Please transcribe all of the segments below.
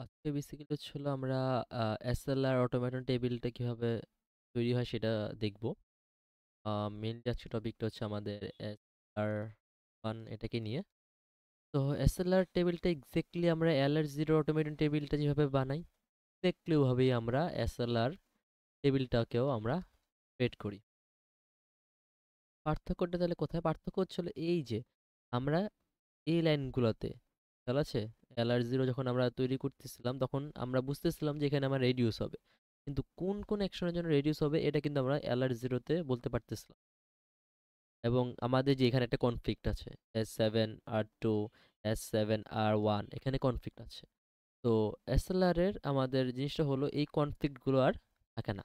আজকে বেসিক্যালি হলো আমরা এসএলআর অটোমেটন টেবিলটা কিভাবে তৈরি হয় সেটা দেখব। মেইনলি আজকে টপিকটা হচ্ছে আমাদের এসএলআর ওয়ান এটাকে নিয়ে। তো এসএলআর টেবিলটা এক্স্যাক্টলি আমরা এলআর জিরো অটোমেটন টেবিলটা যেভাবে বানাই এক্স্যাক্টলি ওভাবেই আমরা এসএলআর টেবিলটাকেও আমরা ক্রিয়েট করি। পার্থক্যটা তাহলে কোথায়? পার্থক্য হলো এই যে আমরা এই লাইনগুলোতে খেয়াল আছে, এলআর জিরো যখন আমরা তৈরি করতেছিলাম তখন আমরা বুঝতেছিলাম যে এখানে আমার রেডিউস হবে, কিন্তু কোন কোন অ্যাকশনের জন্য রেডিউস হবে এটা কিন্তু আমরা এলআর জিরোতে বলতে পারতেছিলাম। এবং আমাদের যে এখানে একটা কনফ্লিক্ট আছে, S7R2 S7R1 এখানে কনফ্লিক্ট আছে। তো এসএলআর এর আমাদের জিনিসটা হলো এই কনফ্লিক্টগুলো আর থাকে না।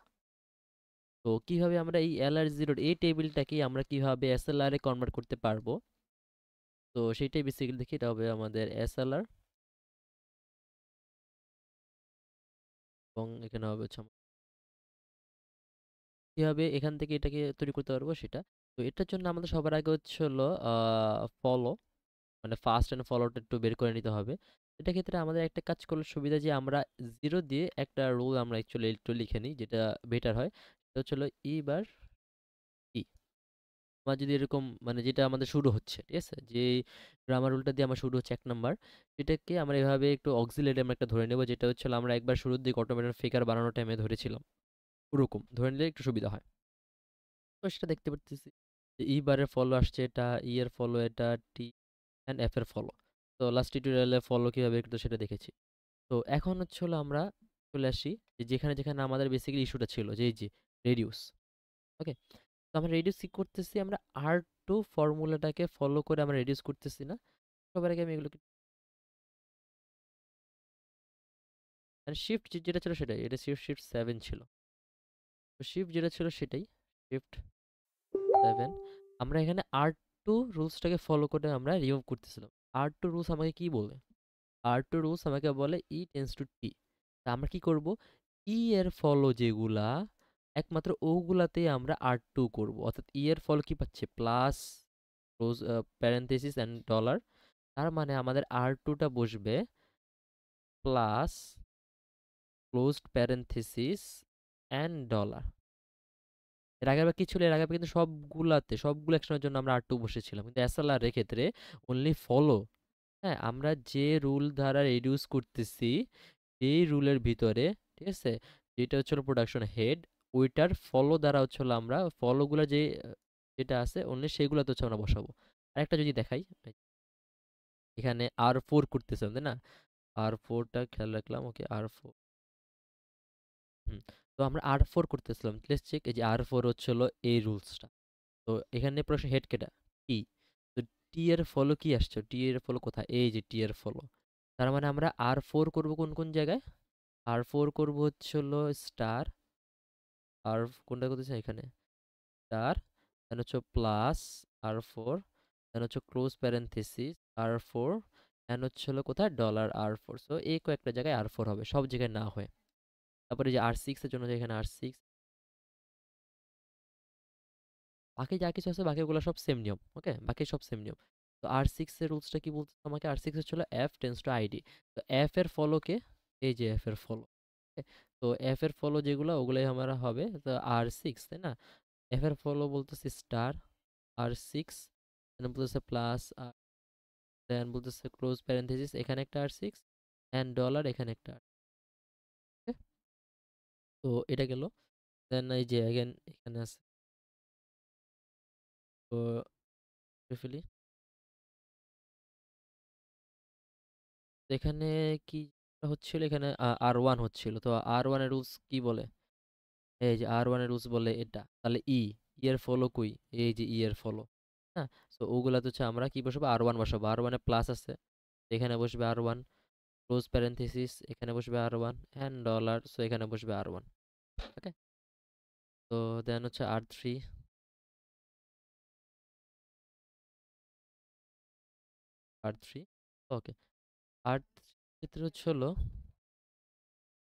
তো কিভাবে আমরা এই এলআর জিরোর এই টেবিলটাকে আমরা কিভাবে এসএলআর এ কনভার্ট করতে পারবো, তো সেইটাই বেসিক্যালি দেখি। এটা হবে আমাদের এসএলআর এবং এখানে হবে হচ্ছে কিভাবে এখান থেকে এটাকে তৈরি করতে পারবো সেটা। তো এটার জন্য আমাদের সবার আগে হলো ফলো, মানে ফার্স্ট এন্ড ফলোটা একটু বের করে নিতে হবে। এটা ক্ষেত্রে আমাদের একটা কাজ করলে সুবিধা যে আমরা জিরো দিয়ে একটা রুল আমরা অ্যাকচুয়ালি একটু লিখে নিই, যেটা বেটার হয়। সেটা হলো ই বার ই। আমার যদি এরকম মানে যেটা আমাদের শুরু হচ্ছে, ঠিক আছে, যে গ্রামার রুলটা দিয়ে আমার শুরু হচ্ছে 1 নাম্বার, এটাকে আমরা এভাবে একটু অক্সিলারি আমরা একটা ধরে নেব, যেটা হচ্ছে আমরা একবার শুরুর দিকে অটোমেটেড ফিগার বানানোর টাইমে ধরেছিলাম। ওরকম ধরে নিলে একটু সুবিধা হয়। তো সেটা দেখতে পারতেছি যে ই বারের ফলো আসছে, এটা ই এর ফলো, এটা টি অ্যান্ড এফ এর ফলো। তো লাস্ট টিউটোরিয়ালে ফলো কিভাবে একটু সেটা দেখেছি। তো এখন হলো আমরা চলে আসি যে যেখানে যেখানে আমাদের বেসিক্যালি ইস্যুটা ছিল, যে এই যে রেডিউস। ওকে, তো আমরা রেডিউস কি করতেছি, আমরা R2 ফর্মুলাটাকে ফলো করে আমরা রেডিউস করতেছি না। সবার আগে আমি এগুলোকে মানে শিফট যেটা ছিল সেটাই, এটা শিফট শিফট 7 ছিল। তো শিফট যেটা ছিল সেটাই, শিফট 7। আমরা এখানে R2 রুলসটাকে ফলো করে আমরা রিমুভ করতেছিলাম। R2 রুলস আমাকে কি বলে? R2 রুলস আমাকে বলে ই টেন্স টু টি। তা আমরা কি করব, ই এর ফলো যেগুলা একমাত্র ওগুলাতেই আমরা R2 করব। অর্থাৎ ই এর ফলো কি পাচ্ছে, plus close parenthesis and dollar. তার মানে আমাদের R2টা বসবে plus closed parenthesis and dollar. এর আগে আবার কি ছিল, এর আগে কিন্তু সবগুলো অ্যাকশনের জন্য আমরা R2 বসেছিলাম, কিন্তু এসএলআর এর ক্ষেত্রে অনলি ফলো। হ্যাঁ, আমরা যে রুল দ্বারা রিডিউস করতেছি এই রুলের ভিতরে, ঠিক আছে, যেটা প্রোডাকশন হেড, ওইটার ফলো দ্বারা আমরা ফলোগুলো যে যেটা আছে অনলি সেগুলোতে আমরা বসাবো। আরেকটা যদি দেখাই, এখানে R4 করতেছিলাম তাই না, R4টা খেয়াল রাখলাম। ওকে, R4। হুম, তো আমরা R4 করতেছিলাম, লেটস চেক। এই যে R4 হলো এই রুলসটা। তো এখানে প্রশ্ন হেড কেটা, টি। তো টি এর ফলো কি আসছে, টি এর ফলো কোথায়, এই যে টি এর ফলো। তার মানে আমরা R4 করব কোন কোন জায়গায়, R4 করব স্টার, আর কোনটা করতেছে এখানে স্টার, দেন প্লাস R4, দেন ক্লোজ প্যারেনথেসিস R4, দেন কোথায় $R4। সো এই কয়েকটা জায়গায় R4 হবে, সব জায়গায় না হয়। তারপরে যে R6 এর জন্য এখানে R6, বাকি যা কিছু আছে বাকিগুলো সব সেম নিয়ম। ওকে, বাকি সব সেম নিয়ম। তো R6 এর রুলসটা কি বলতে আমাকে, R6 F tends to ID. তো এফ এর ফলো কে, এই যে এফ এর ফলো। তো এফ এর ফলো যেগুলো ওগুলাই আমরা হবে তো R6, তাই না। এফ এর ফলো বলতেছি স্টার R6, দেন বলতেছে প্লাস, দেন বলতেছে ক্লোজ প্যারেনথেসিস এখানে একটা R6 এন্ড ডলার এখানে একটা okay? তো এটা গেল। দেন এই যে अगेन এখানে আছে, তো ফেলি। তো এখানে কি হচ্ছিল, এখানে R1 হচ্ছিল। তো R1 এর রুলস কি বলে, এই যে R1 এর রুলস বলে এটা। তাহলে ই এর ফলো কই, এই যে ই এর ফলো। হ্যাঁ, তো ওগুলা তো আমরা কি বসাবো, R1 বসাবো। R1 এ প্লাস আছে, এখানে বসবে R1, ক্লোজ প্যারেনথেসিস এখানে বসবে R1 এন্ড ডলার, সো এখানে বসবে R1। ওকে, তো দেন R3, R3। ওকে, আর ক্ষেত্রে হলো